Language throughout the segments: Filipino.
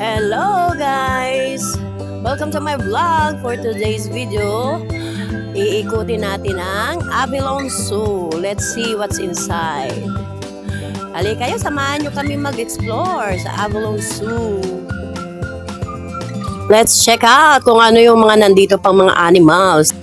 Hello guys! Welcome to my vlog for today's video. Iikutin natin ang Avilon Zoo. Let's see what's inside. Halika kayo, samahan nyo kami mag-explore sa Avilon Zoo. Let's check out kung ano yung mga nandito pang mga animals.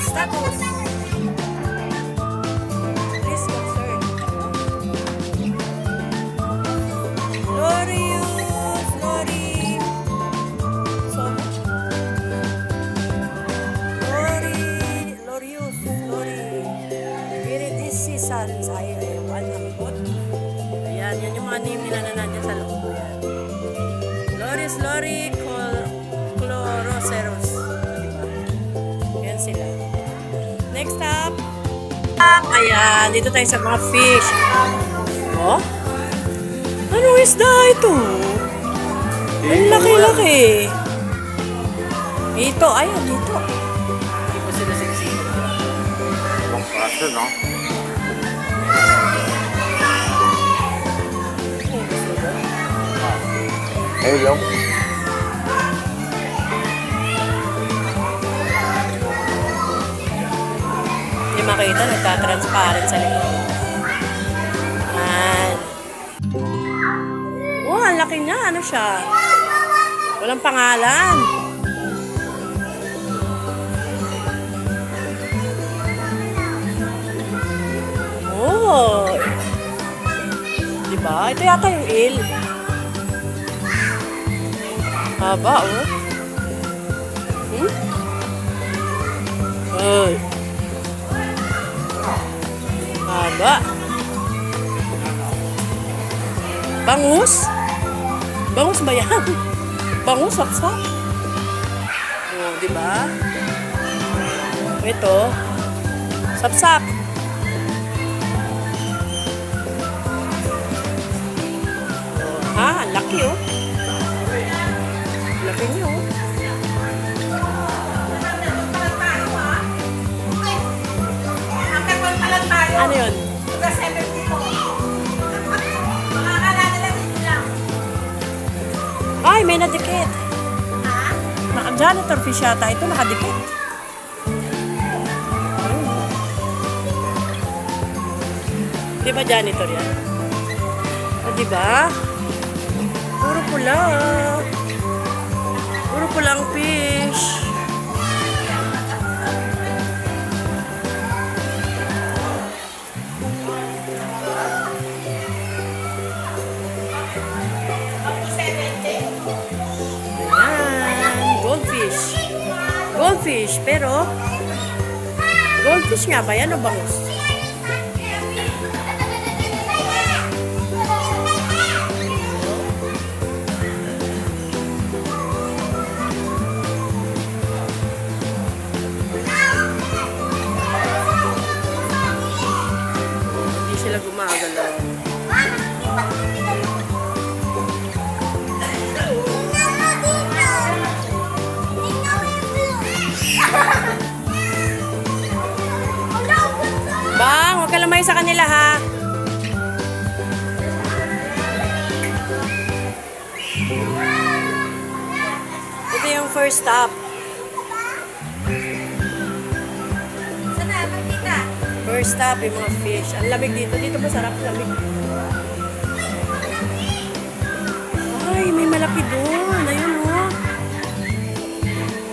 Status. Please concern. Glorious, Glory. So, Glorious, Glory. Viridisi San Zaire. Lambot. Ayan, yan yung mga name nila na nandiyan sa loob. Ayan. Glorious, Glory, Chloroceros. Ayan sila. Next up. Ayan, dito tayo sa mga fish. Oh? Anong isda ito? Ang laki-laki. Ito, ayan, dito. Hindi pa sila siksik. Ibang kaso, no? Hello. Hindi makita, nagka-transparent sa likod. Ayan. Oh, ang laki niya. Ano siya? Walang pangalan. Oh. Diba? Ito yata yung eel. Haba, oh. Ay. Haba. Bangus? Bangus ba yan? Bangus, saksak. Oh, diba? Ito. Sapsak. Oh, ha, laki oh. Laki niyo oh. Ano yun? Ay, may nadikit. Janitor fish yata. Ito nakadikit. Di ba janitor yan? Di ba? Puro pula. Puro pulang fish. Goldfish, pero goldfish nga ba yan o bangus? Hindi sila gumagalaw. Bang, huwag ka lamay sa kanila ha. Ito yung first stop. First stop yung mga fish. Ang lamig dito. Dito masarap lamig. Ay, may malaki doon. Ayun oh.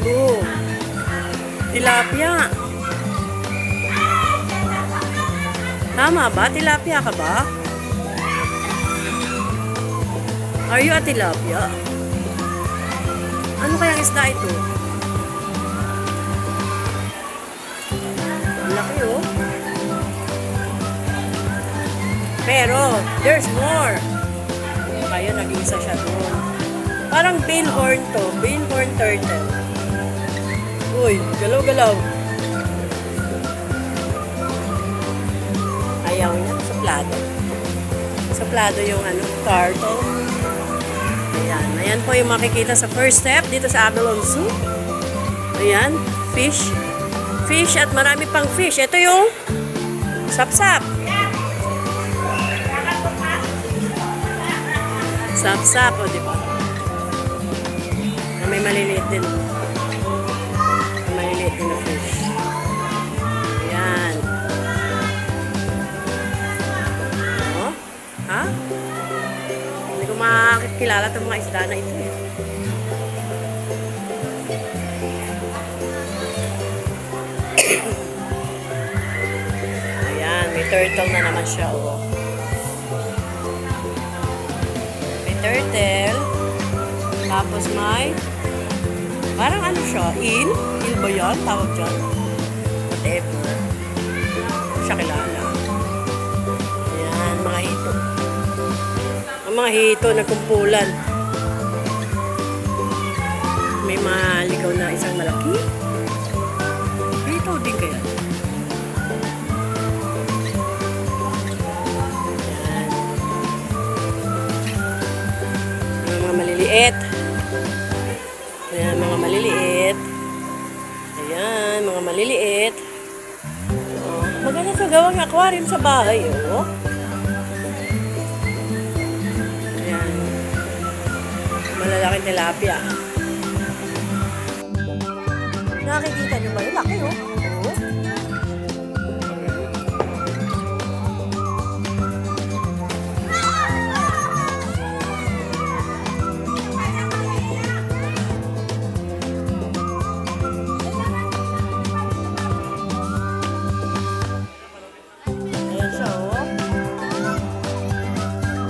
Oh. Tilapia. Tama ba? Tilapia ka ba? Are you a tilapia? Ano kayang isda ito? Ang laki oh. Pero, there's more. Kaya nag-isa siya doon. Parang bighorn to. Bighorn turtle. Uy, galaw-galaw. Ayaw niya. Suplado. Suplado yung turtle. Ayan. Ayan po yung makikita sa first step dito sa Avalon Zoo. Ayan. Fish. Fish at marami pang fish. Ito yung sapsap. Sapsap, o diba? Na may maliliit din. May maliliit din na fish. Ayan. O? Ha? Hindi ko makakilala itong mga isda na ito eh. Ayan, may turtle na naman siya, o. Turtle. Tapos may parang ano siya? Eel? Eel ba yan? Tawag dyan? Whatever. Siya kilala. Ayan, mga hito. Ang mga hito nagkumpulan. May maligaw na isang malaki. Hito din kaya. Maliliit. Ayan, mga maliliit. Ayan, mga maliliit. Oh, maganda ito gawang aquarium sa bahay. Oh. Ayan. Malalaking tilapia. Nakikita niyo ba? Laki oh. Oh.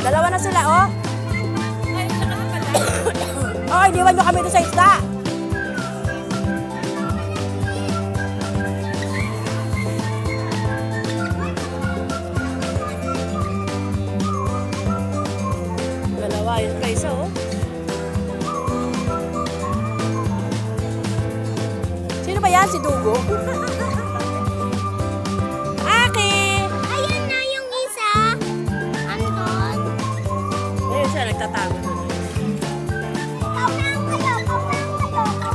Dalawa na sila, oh. Oh, iniwan nyo kami doon sa isda. Dalawa, yun pa isa, oh. Sino ba yan? Si Dugo? Nagtatago doon.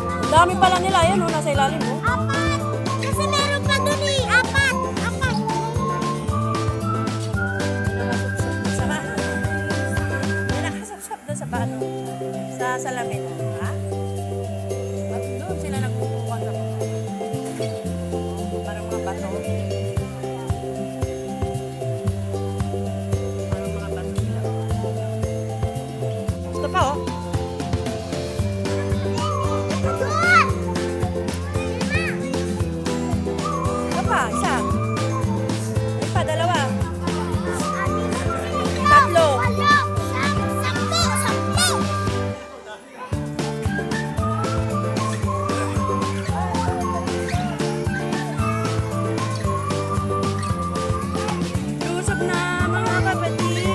Ang dami pala nila. Yan o, nasa ilalim mo. Apat! Kasi meron pa doon eh. Apat! Apat! May nakasapsap doon sa baano. Sa salamin. Ha? At doon sila nagpupukan na. Parang mga bato. Ito pa oh. Ito pa, isa. Ay pa, dalawa. Tatlo. Sampo! Sampo! Lusog na mga kapatid.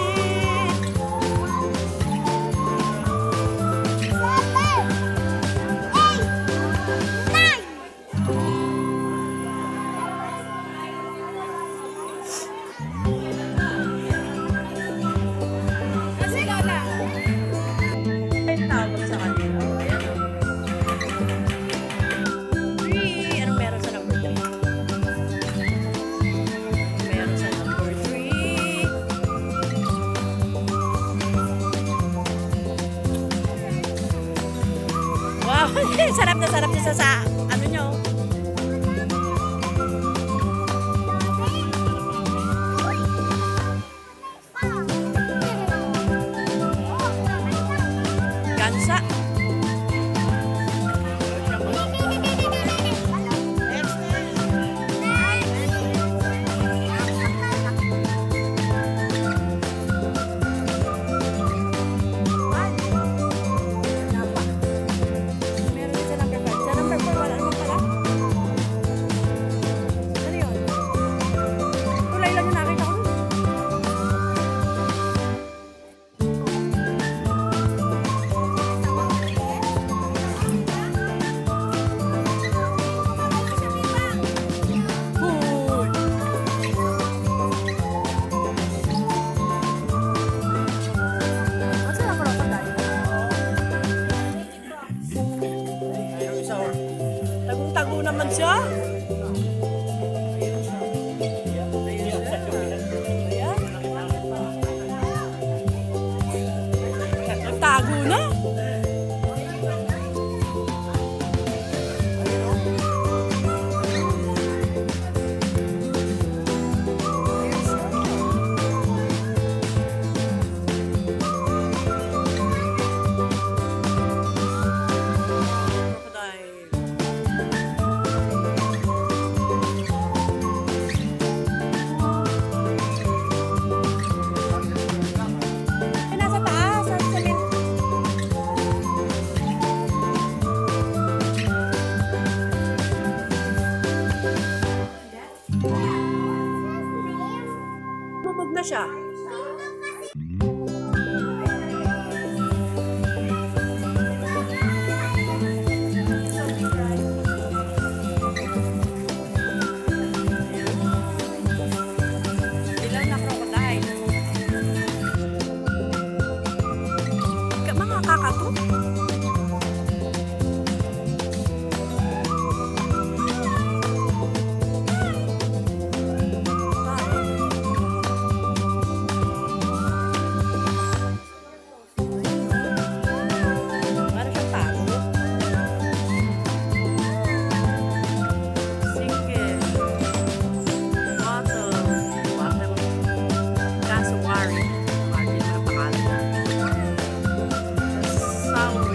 3. Sarap na sarap niya sa ano nyo. Gansa. siya? Nagtago na. Nasa taas, nasa sabi. Bubog na siya. Ilan na crocodile? Mga kakato? Para siyang tago. Sige. Water. Cassowary. Martin na pangalan. South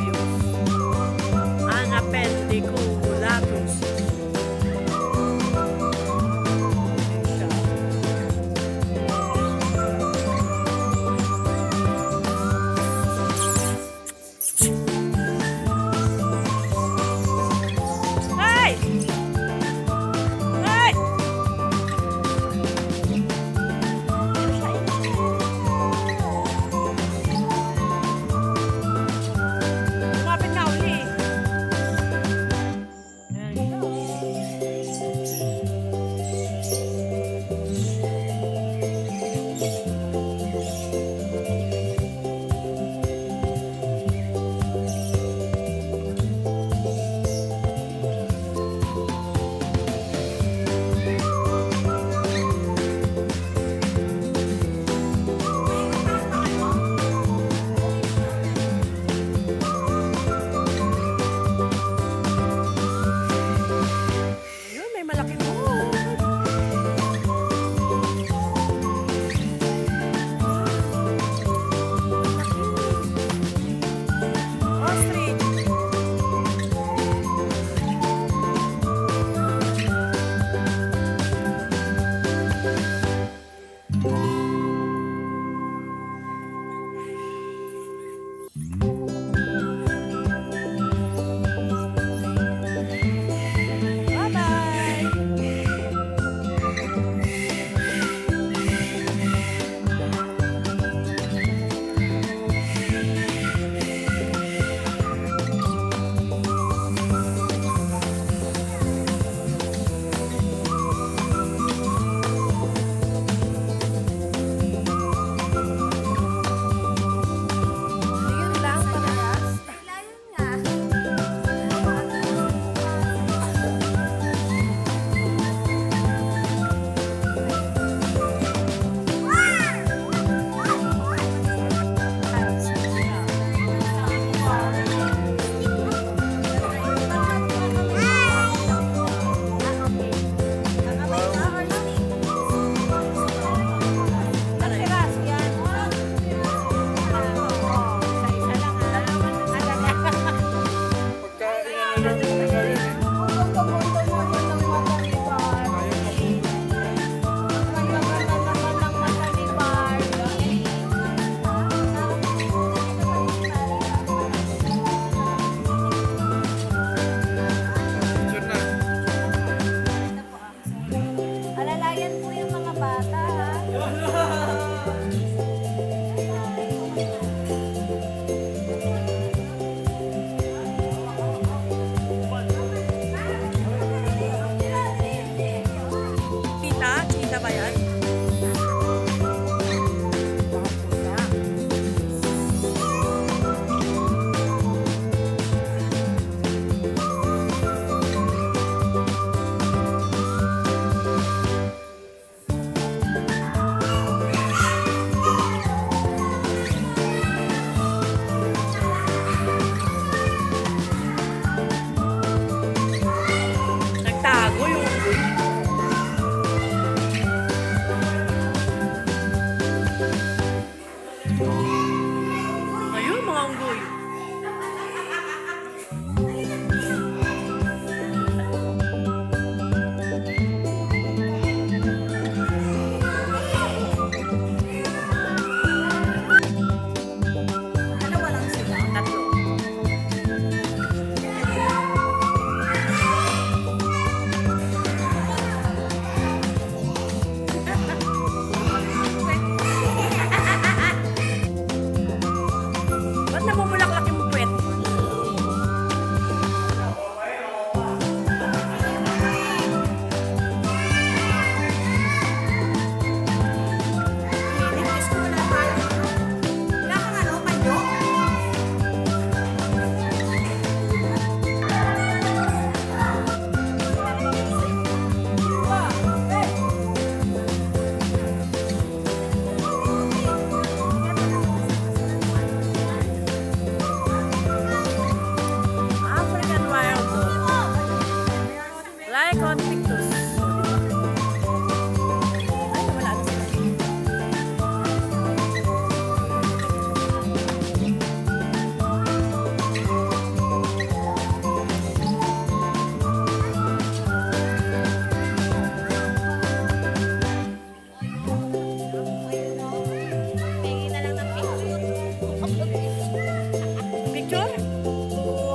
picture?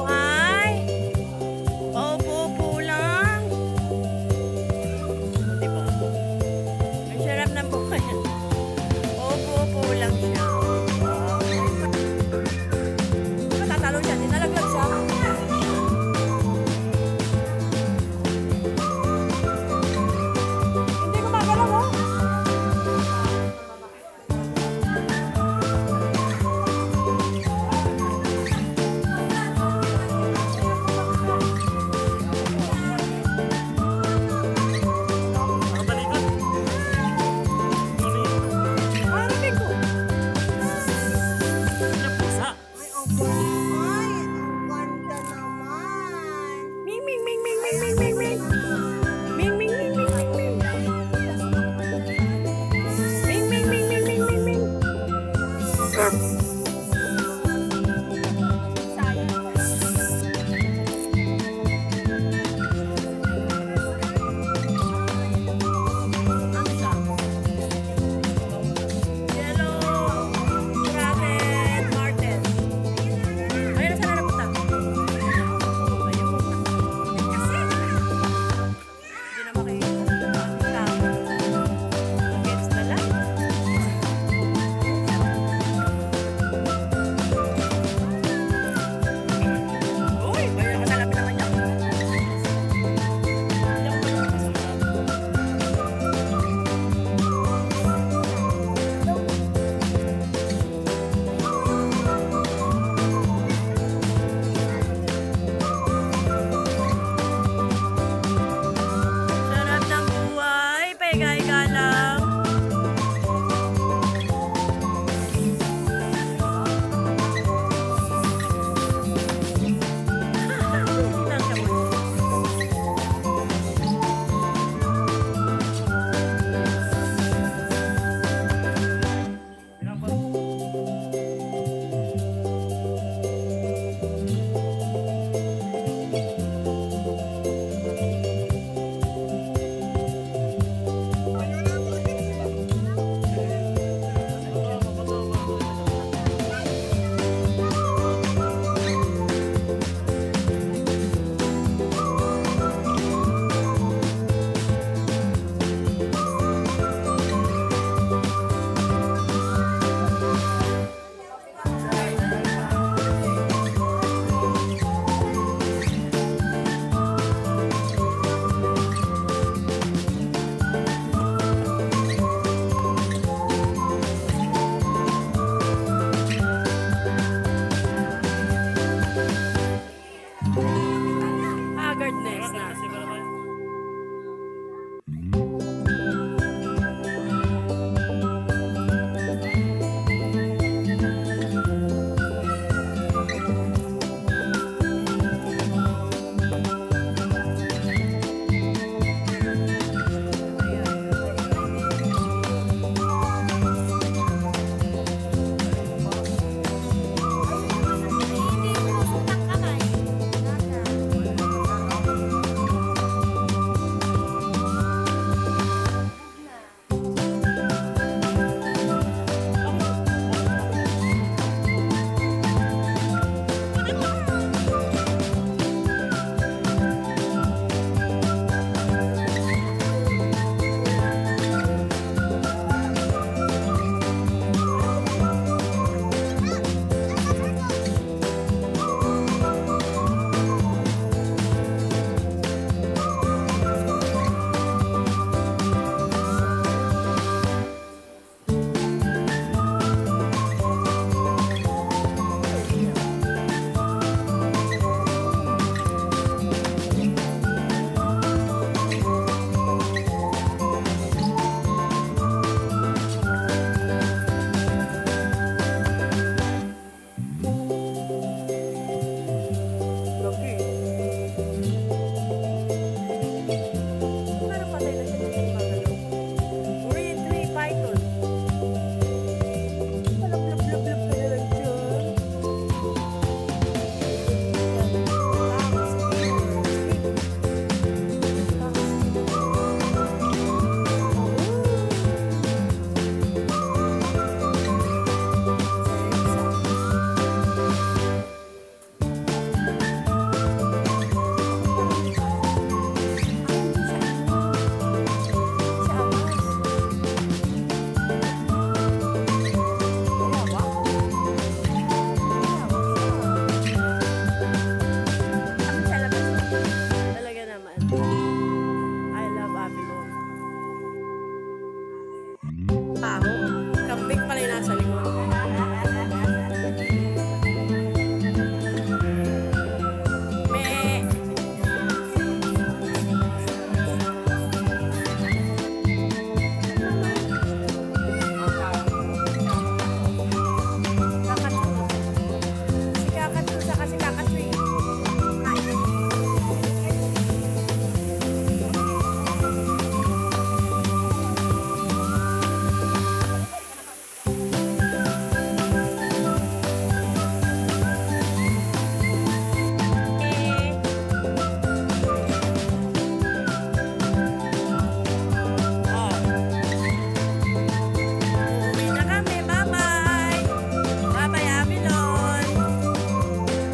Hi! Paupo-upo lang. Diba? Ang sarap ng buhay. Paupo-upo lang siya. Matatalo siya, dinalaglag siya. Hindi gumagalaw, oh.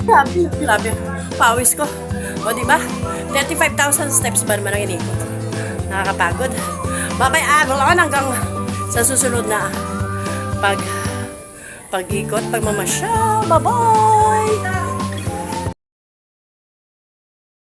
Grabe. Pawis ko. O, di ba? 35,000 steps ba naman ang inikot? Nakakapagod. Bye-bye, Avalon. Hanggang sa susunod na pag-ikot, pagmamasyal. Bye-bye!